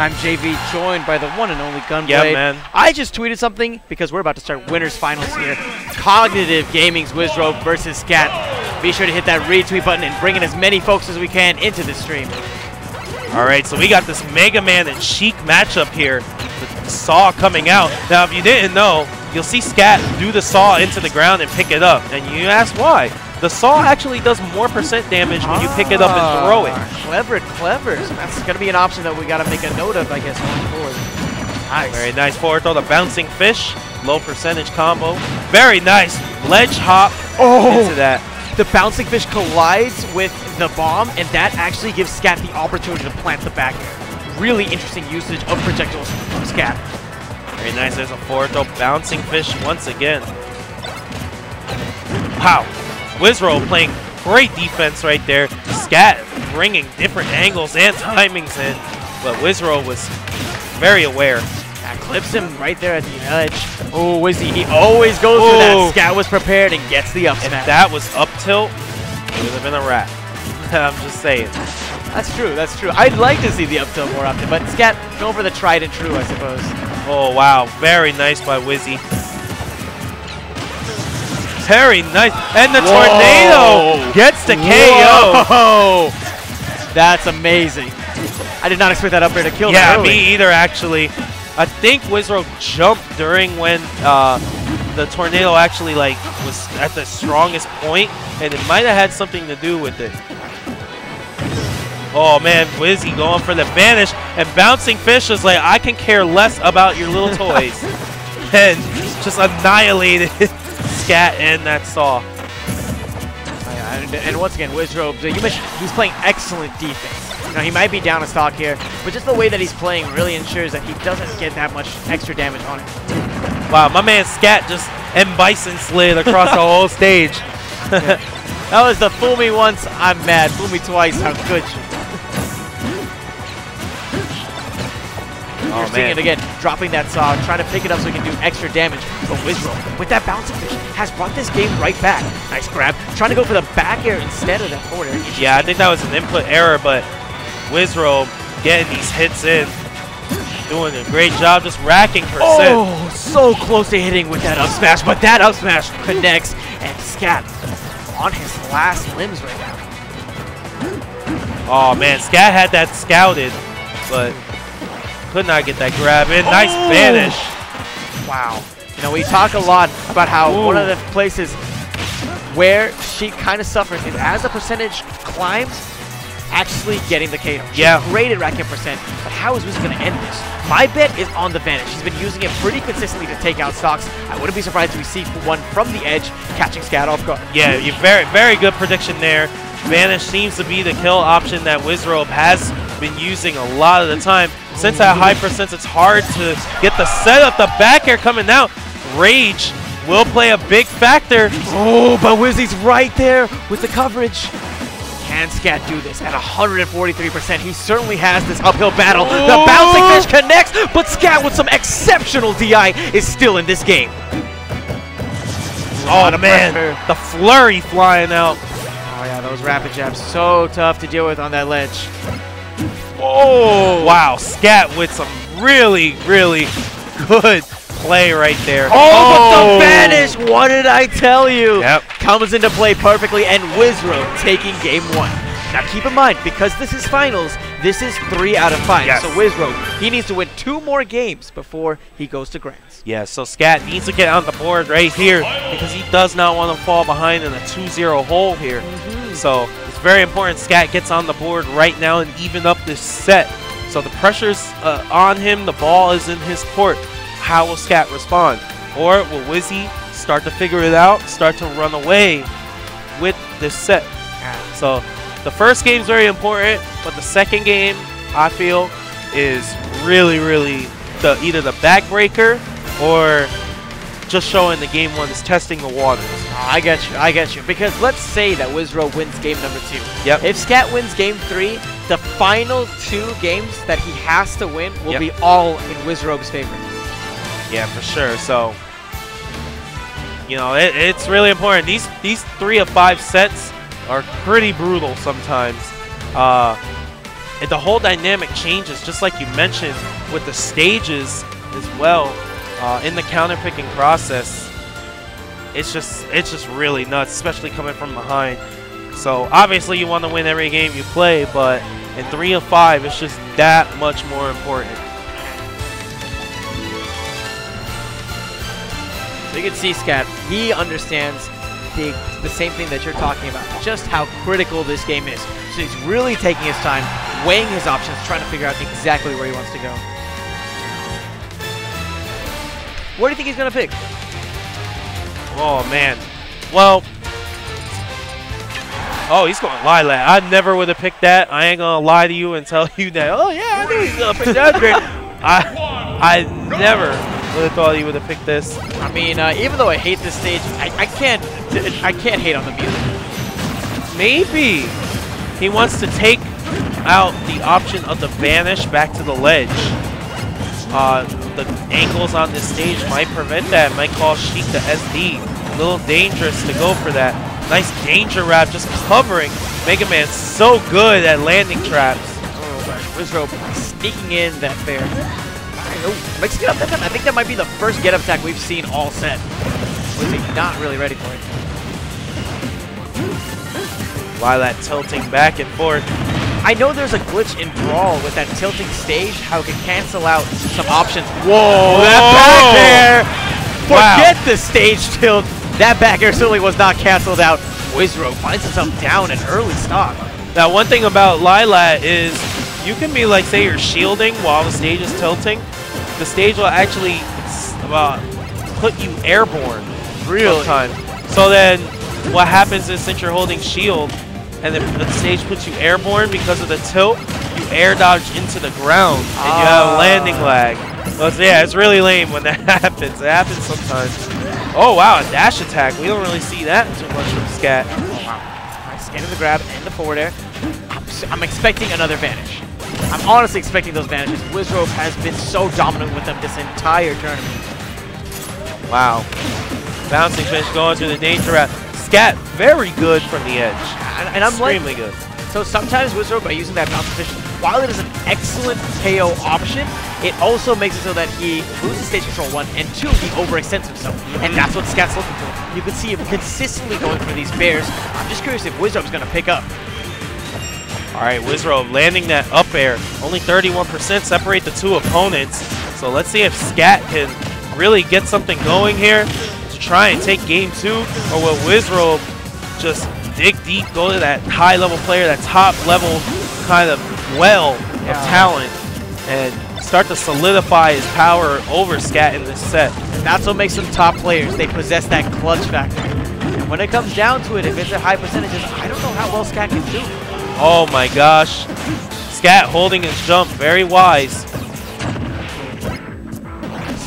I'm JV, joined by the one and only Gunblade. Yeah, man. I just tweeted something because we're about to start winners finals here. Cognitive Gaming's Wizzrobe versus Scatt. Be sure to hit that retweet button and bring in as many folks as we can into the stream. All right, so we got this Mega Man and Sheik matchup here. The saw coming out. Now, if you didn't know, you'll see Scatt do the saw into the ground and pick it up. And you ask why. The saw actually does more % damage when you pick it up and throw it. Clever, clever. So that's going to be an option that we got to make a note of, I guess, going forward. Nice. Very nice forward throw. The bouncing fish. Low percentage combo. Very nice. Ledge hop into that. The bouncing fish collides with the bomb, and that actually gives Scatt the opportunity to plant the back air. Really interesting usage of projectiles from Scatt. Very nice. There's a forward throw. Bouncing fish once again. Wow. Wizzrobe playing great defense right there. Scatt bringing different angles and timings in, but Wizzrobe was very aware. That clips him right there at the edge. Oh, Wizzy, he always goes for that. Scatt was prepared and gets the up smash. If that was up tilt, it would have been a wrap. I'm just saying. That's true, that's true. I'd like to see the up tilt more often, but Scatt going for the tried and true, I suppose. Oh, wow. Very nice by Wizzy. Very nice. And the tornado gets the KO. Whoa. That's amazing. I did not expect that up air to kill that early. Me either, actually. I think Wizzrobe jumped during when the tornado actually was at the strongest point, and it might have had something to do with it. Oh man, Wizzy going for the vanish, and bouncing fish is like, I can care less about your little toys. And just annihilated Scatt and that saw. And once again, Wizzrobe, you mentioned he's playing excellent defense. You know, he might be down a stock here, but just the way that he's playing really ensures that he doesn't get that much extra damage on him. Wow, my man Scatt just M-Bison slid across the whole stage. Yeah. That was the fool me once, I'm mad. Fool me twice, how could you? You're seeing it again, dropping that saw, trying to pick it up so he can do extra damage. But Wizzrobe, with that bouncing fish, has brought this game right back. Nice grab, trying to go for the back air instead of that forward air. Yeah, I think that was an input error, but Wizzrobe getting these hits in, doing a great job, just racking %. Oh, so close to hitting with that up smash, but that up smash connects, and Scatt on his last limbs right now. Oh man, Scatt had that scouted, but could not get that grab in. Nice vanish. Wow. You know, we talk a lot about how one of the places where she kind of suffers is as the percentage climbs, actually getting the KO. She's great at racking percent, but how is Wizzy going to end this? My bet is on the vanish. She's been using it pretty consistently to take out stocks. I wouldn't be surprised if we see one from the edge, catching Scatt off guard. Yeah, you very good prediction there. Vanish seems to be the kill option that Wizzrobe has been using a lot of the time. Since at high percents, it's hard to get the setup. The back air coming out. Rage will play a big factor. Oh, but Wizzy's right there with the coverage. Can Scatt do this at 143%? He certainly has this uphill battle. The bouncing fish connects, but Scatt with some exceptional DI is still in this game. Oh man, the flurry flying out. Oh yeah, those rapid jabs, so tough to deal with on that ledge. Oh wow, Scatt with some really good play right there. Oh, but the vanish! What did I tell you? Yep. Comes into play perfectly, and Wizzrobe taking game 1. Now keep in mind, because this is finals, this is 3 out of 5. Yes. So Wizzrobe, he needs to win 2 more games before he goes to Grands. Yeah, so Scatt needs to get on the board right here because he does not want to fall behind in a 2-0 hole here. So it's very important Scatt gets on the board right now and even up this set. So the pressure's on him, the ball is in his court. How will Scatt respond? Or will Wizzy start to figure it out, start to run away with this set? So the first game is very important, but the second game, I feel, is really either the backbreaker or just showing the game 1 is testing the waters. I get you. Because let's say that Wizzrobe wins game number 2. Yep. If Scatt wins game 3, the final 2 games that he has to win will be all in Wizzrobe's favor. Yeah, for sure. So, you know, it's really important. These 3 of 5 sets are pretty brutal sometimes. the whole dynamic changes, just like you mentioned, with the stages as well in the counter picking process. It's just really nuts, especially coming from behind. So obviously you want to win every game you play, but in 3 of 5, it's just that much more important. So you can see Scatt, he understands the same thing that you're talking about, just how critical this game is. So he's really taking his time, weighing his options, trying to figure out exactly where he wants to go. What do you think he's going to pick? Oh, man. Well, oh, he's going Lilac. I never would have picked that. I ain't going to lie to you and tell you that, oh, yeah, I knew he was going to pick that. Great. I never would have thought he would have picked this. I mean, even though I hate this stage, I can't hate on the music. Maybe he wants to take out the option of the vanish back to the ledge. The angles on this stage might prevent that. Might cause Sheik to SD. A little dangerous to go for that. Nice danger wrap, just covering. Mega Man's so good at landing traps. Oh, but Wizzrobe sneaking in that fair. Mixing it up that time. I think that might be the first get-up attack we've seen all set. Was he not really ready for it? Lilac tilting back and forth. I know there's a glitch in Brawl with that tilting stage, how it can cancel out some options. Whoa, that back air! Forget the stage tilt. That back air certainly was not canceled out. Wizzrobe finds himself down an early stock. Now, one thing about Lilac is you can be like, say you're shielding while the stage is tilting. The stage will actually put you airborne sometimes. So then what happens is, since you're holding shield and the stage puts you airborne because of the tilt, you air dodge into the ground and you have landing lag. Well, yeah, it's really lame when that happens. It happens sometimes. Oh, wow, a dash attack. We don't really see that too much from Scatt. Oh, wow. Nice scan of the grab and the forward air. I'm expecting another vanish. I'm honestly expecting those vanishes. Wizzrobe has been so dominant with them this entire tournament. Wow. Bouncing fish going through the danger wrap. Scatt very good from the edge. And I'm extremely good. So sometimes Wizzrobe, by using that bouncing fish, while it is an excellent KO option, it also makes it so that he loses stage control, 1, and 2, he overextends himself. And that's what Scatt's looking for. You can see him consistently going for these bears. I'm just curious if Wizzrobe's going to pick up. All right, Wizzrobe landing that up air. Only 31% separate the two opponents. So let's see if Scatt can really get something going here to try and take game 2, or will Wizzrobe just dig deep, go to that high-level player, that top-level kind of well of talent, and start to solidify his power over Scatt in this set. And that's what makes them top players. They possess that clutch factor. And when it comes down to it, if it's at high percentages, I don't know how well Scatt can do. Oh my gosh. Scatt holding his jump, very wise.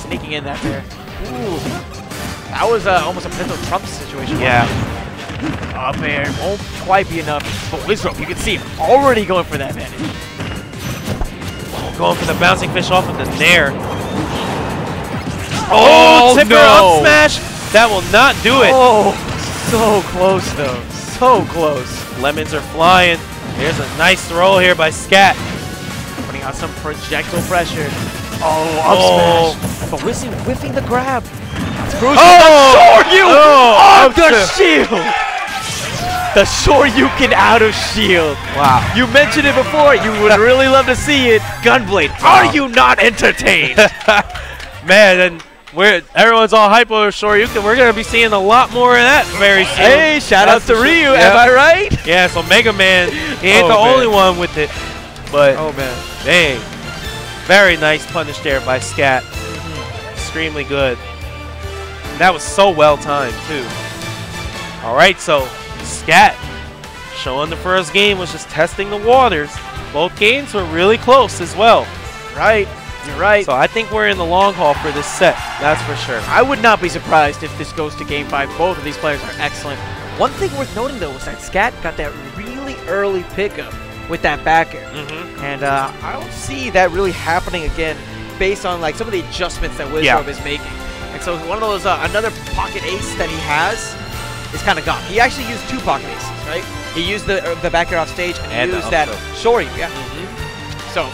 Sneaking in that there. Ooh. That was almost a potential Trump situation. Yeah. Up air won't quite be enough. But Wizzrobe, you can see him already going for that advantage. Going for the bouncing fish off of the nair. Oh, tipper up smash. That will not do it. Oh, so close though. So close. Lemons are flying. There's a nice throw here by Scatt. Putting out some projectile pressure. Oh, up smash. But whiffing the grab. Oh! The shield! The Shoryuken out of shield. Wow. You mentioned it before. You would really love to see it. Gunblade. Wow. Are you not entertained? Man, and everyone's all hype over Shoryuken. We're going to be seeing a lot more of that very soon. Hey, shout out to Ryu. Yep. Am I right? Yeah, so Mega Man, he ain't the only one with it. But, dang. Very nice punish there by Scatt. Extremely good. And that was so well timed, too. All right, so Scatt showing the first game was just testing the waters. Both games were really close as well. Right. You're right. So I think we're in the long haul for this set. That's for sure. I would not be surprised if this goes to Game 5. Both of these players are excellent. One thing worth noting, though, was that Scatt got that really early pickup with that back air. And I don't see that really happening again based on like some of the adjustments that Wizzrobe is making. And so one of those, another pocket ace that he has is kind of gone. He actually used 2 pocket aces, right? He used the back air off stage and he used that Shoryu, So,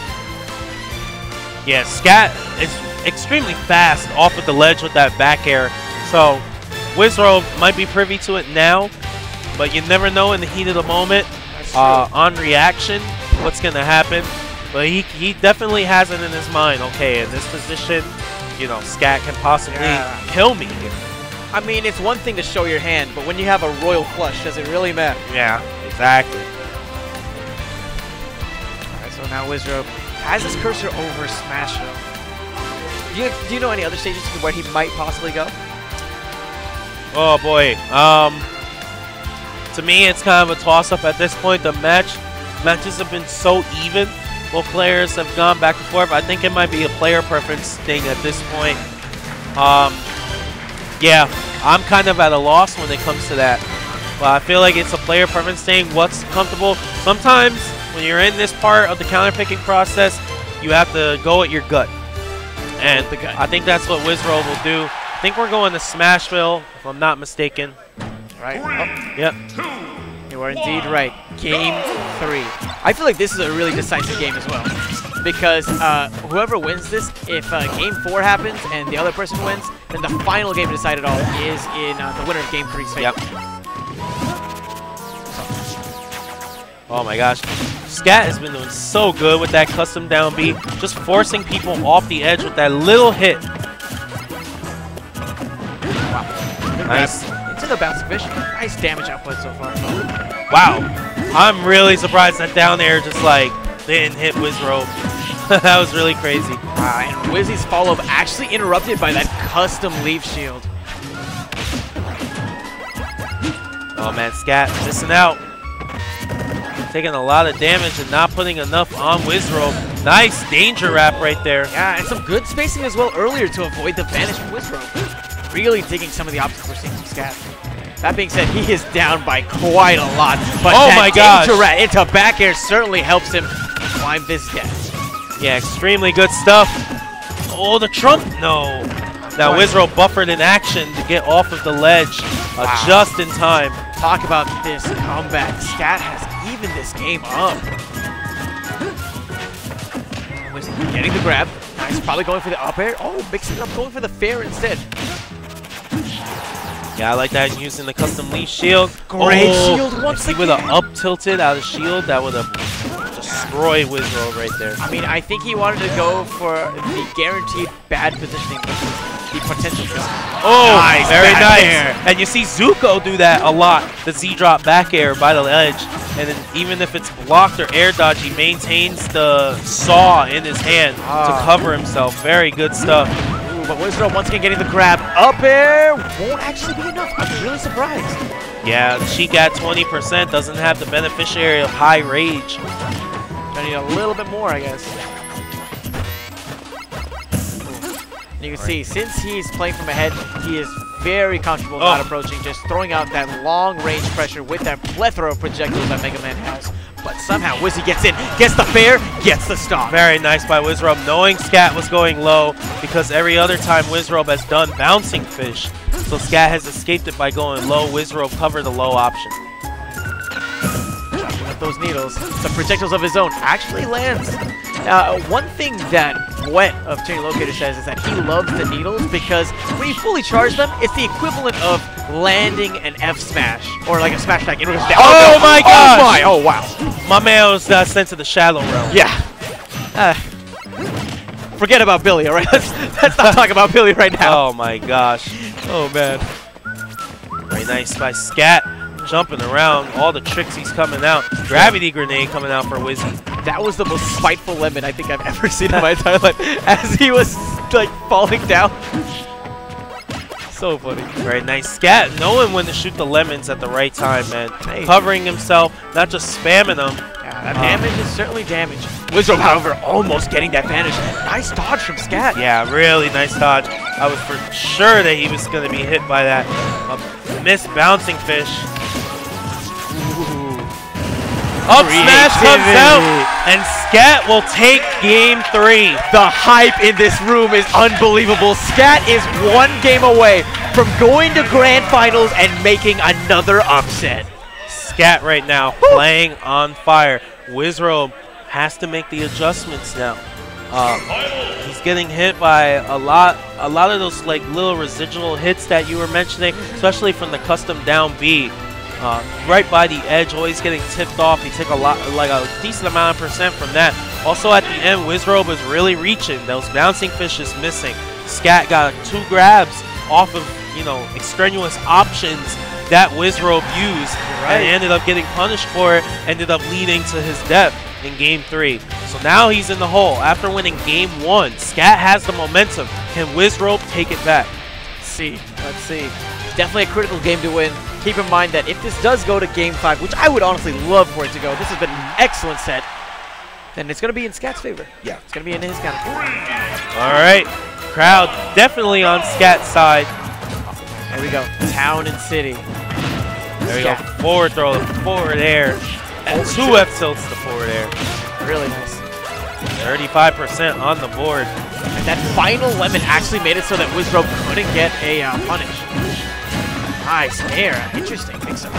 yeah, Scatt is extremely fast off of the ledge with that back air. So, Wizzrobe might be privy to it now, but you never know in the heat of the moment, on reaction, what's going to happen. But he definitely has it in his mind, okay, in this position, you know, Scatt can possibly kill me here. I mean, it's one thing to show your hand, but when you have a royal flush, does it really matter? Yeah, exactly. Alright, so now Wizzrobe has his cursor over Smashville. Do you know any other stages where he might possibly go? Oh boy. To me, it's kind of a toss-up at this point. The matches have been so even. Both players have gone back and forth. I think it might be a player preference thing at this point. Yeah, I'm kind of at a loss when it comes to that. But I feel like it's a player preference thing. What's comfortable? Sometimes when you're in this part of the counter-picking process, you have to go at your gut. And I think that's what Wizzrobe will do. I think we're going to Smashville, if I'm not mistaken. Right. Oh, yep. You are indeed right. Game 3. I feel like this is a really decisive game as well. Because whoever wins this, if Game 4 happens and the other person wins, then the final game to decide it all is in the winner of Game 3's fate. Yep. Oh my gosh. Scatt has been doing so good with that custom down B, just forcing people off the edge with that little hit. Wow. Nice. Into the bounce fish. Nice damage output so far. Wow. I'm really surprised that down air just like didn't hit Wizzrobe. That was really crazy. And Wizzy's follow-up actually interrupted by that custom leaf shield. Oh man, Scatt missing out. Taking a lot of damage and not putting enough on Wizzrobe. Nice danger wrap right there. Yeah, and some good spacing as well earlier to avoid the vanish from Wizzrobe. Really digging some of the options we're seeing from Scatt. That being said, he is down by quite a lot. But oh my gosh, danger rat into back air certainly helps him climb this death. Yeah, extremely good stuff. Oh, the trump, no. Now Wizzrobe buffered in action to get off of the ledge just in time. Talk about this comeback. Scatt has evened this game up. Wizzy getting the grab. Nice, probably going for the up air. Oh, mixing it up, going for the fair instead. Yeah, I like that, using the custom leaf shield. Great shield once again. With an up tilted out of shield, that would have destroyed Wizzrobe right there. I mean, I think he wanted to go for the guaranteed bad positioning, which was the potential for. Oh, nice, very nice. Air. And you see Zuko do that a lot, the Z-drop back air by the ledge. And then even if it's blocked or air dodge, he maintains the saw in his hand to cover himself. Very good stuff. But Wizzrobe once again getting the grab. Up air won't actually be enough. I'm really surprised. Yeah, Sheik at 20% doesn't have the beneficiary of high rage. I need a little bit more, I guess. And you can see, since he's playing from ahead, he is very comfortable not approaching, just throwing out that long-range pressure with that plethora of projectiles that Mega Man has. But somehow Wizzy gets in, gets the fair, gets the stop. Very nice by Wizzrobe, knowing Scatt was going low, because every other time Wizzrobe has done bouncing fish. So Scatt has escaped it by going low. Wizzrobe covered the low option. With those needles, some projectiles of his own actually lands. One thing that Wet of Tyranny Locator says is that he loves the needles because when you fully charge them, it's the equivalent of landing an F smash or like a smash attack. Oh my gosh! Oh my! Oh wow! My man was sent to the Shadow Realm. Yeah. Forget about Billy, all right? Let's not talk about Billy right now. Oh my gosh! Oh man! Very nice by Scatt. Jumping around, all the tricks he's coming out. Gravity grenade coming out for Wizzy. That was the most spiteful lemon I think I've ever seen in my entire life. As he was like falling down. So funny. Very nice. Scatt knowing when to shoot the lemons at the right time, man. Hey. Covering himself, not just spamming them. Yeah, that damage is certainly damage. Wizzrobe, however, almost getting that vanish. Nice dodge from Scatt. Yeah, really nice dodge. I was for sure that he was going to be hit by that missed bouncing fish. Up smash comes out, and Scatt will take game 3. The hype in this room is unbelievable. Scatt is one game away from going to grand finals and making another upset. Scatt right now playing on fire. Wizzrobe has to make the adjustments now. He's getting hit by a lot of those like little residual hits that you were mentioning, especially from the custom down B. Right by the edge, always getting tipped off. He took a decent amount of percent from that. Also at the end, Wizzrobe is really reaching. Those bouncing fish is missing. Scatt got 2 grabs off of, you know, extraneous options that Wizzrobe used, and he ended up getting punished for it, ended up leading to his death in Game 3. So now he's in the hole. After winning Game 1, Scatt has the momentum. Can Wizzrobe take it back? Let's see. Definitely a critical game to win. Keep in mind that if this does go to Game 5, which I would honestly love for it to go, this has been an excellent set, then it's going to be in Scatt's favor. Yeah, it's going to be in his kind of favor. All right. Crowd definitely on Scatt's side. There we go. Town and City. There we go. Forward throw, forward air. And 2 F tilts to forward air. Really nice. 35% on the board. And that final lemon actually made it so that Wizzrobe couldn't get a punish. Nice air. Interesting. Makes sense.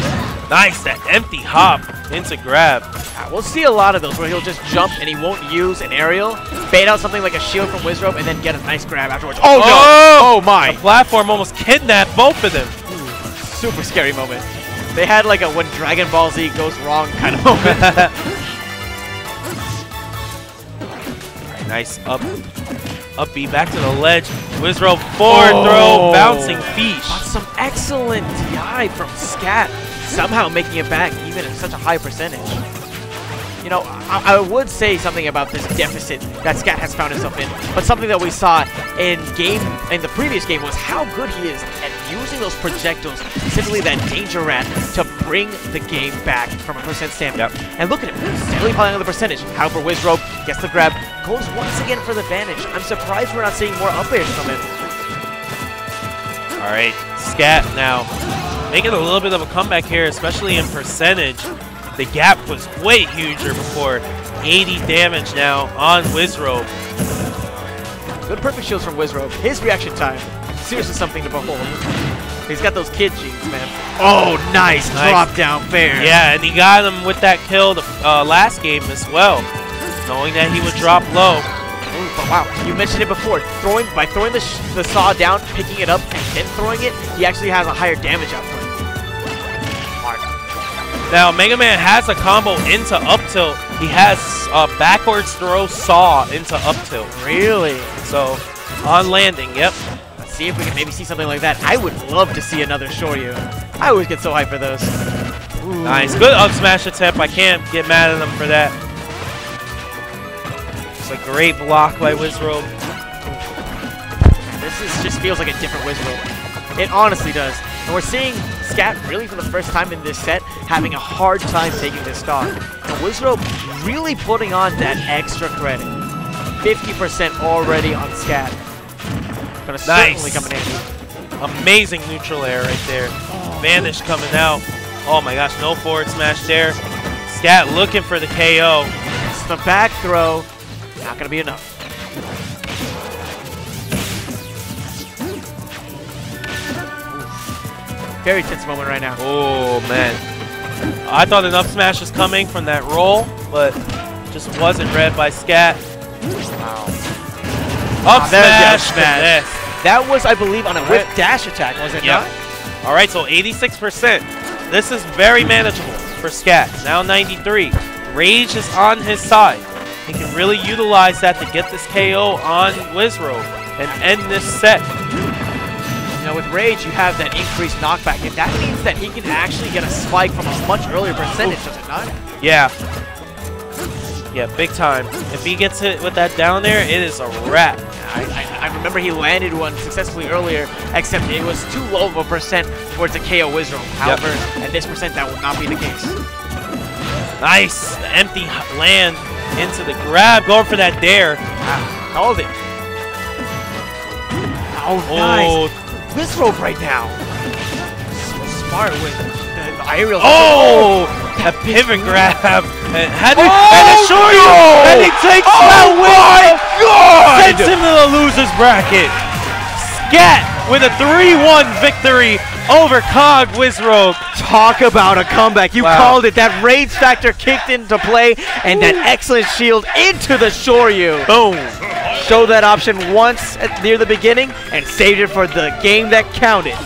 Nice. That empty hop into grab. We'll see a lot of those where he'll just jump and he won't use an aerial, bait out something like a shield from Wizzrobe, and then get a nice grab afterwards. Oh, no! Oh, my! The platform almost kidnapped both of them. Ooh, super scary moment. They had like a when Dragon Ball Z goes wrong kind of moment. Nice up B back to the ledge. Wizzrobe forward throw, bouncing fish. But some excellent DI from Scatt, somehow making it back even at such a high percentage. You know, I would say something about this deficit that Scatt has found himself in, but something that we saw in the previous game was how good he is at using those projectiles, specifically that Danger Rat, to bring the game back from a percent standpoint. Yep. And look at him, steadily piling on the percentage. However, Wizzrobe gets the grab, goes once again for the advantage. I'm surprised we're not seeing more up airs from him. All right, Scatt now making a little bit of a comeback here, especially in percentage. The gap was way huger before. 80 damage now on Wizzrobe. Good perfect shields from Wizzrobe. His reaction time, seriously something to behold. He's got those kid genes, man. Oh, nice drop down fair. Yeah, and he got him with that kill the last game as well, knowing that he would drop low. Ooh, but wow, you mentioned it before. By throwing the saw down, picking it up, and then throwing it, he actually has a higher damage output. Now, Mega Man has a combo into up tilt. He has a backwards throw saw into up tilt. Really? So, on landing, yep. Let's see if we can maybe see something like that. I would love to see another Shoryu. I always get so hyped for those. Ooh. Nice. Good up smash attempt. I can't get mad at him for that. It's a great block by Wizzrobe. This just feels like a different Wizzrobe. It honestly does. And we're seeing Scatt really for the first time in this set having a hard time taking this stock. And Wizzrobe really putting on that extra credit. 50% already on Scatt. Gonna certainly come in handy. Amazing neutral air right there. Vanish coming out. Oh my gosh, no forward smash there. Scatt looking for the KO. It's the back throw. Not gonna be enough. Very tense moment right now. Oh, man. I thought an up smash was coming from that roll, but just wasn't read by Scatt. Wow. Up smash. That was, I believe, on a whip dash attack, was it not? All right, so 86%. This is very manageable for Scatt. Now 93. Rage is on his side. He can really utilize that to get this KO on Wizzrobe and end this set. You know, with Rage, you have that increased knockback, and that means that he can actually get a spike from a much earlier percentage, does it not? Yeah. Yeah, big time. If he gets hit with that down there, it is a wrap. I remember he landed one successfully earlier, except it was too low of a percent for it to KO Wizzrobe. However, at this percent, that will not be the case. Nice. The empty land into the grab, going for that dare. Wow. Called it. Oh, nice. Wizzrobe right now. So smart with the aerial. Oh! A pivot grab. And a Shoryu! And he takes that win! Oh my God! Sends him to the loser's bracket. Scatt with a 3-1 victory over Cog Wizzrobe. Talk about a comeback. You Wow. called it. That rage factor kicked into play, and that excellent shield into the Shoryu. Boom. Showed that option once near the beginning and saved it for the game that counted.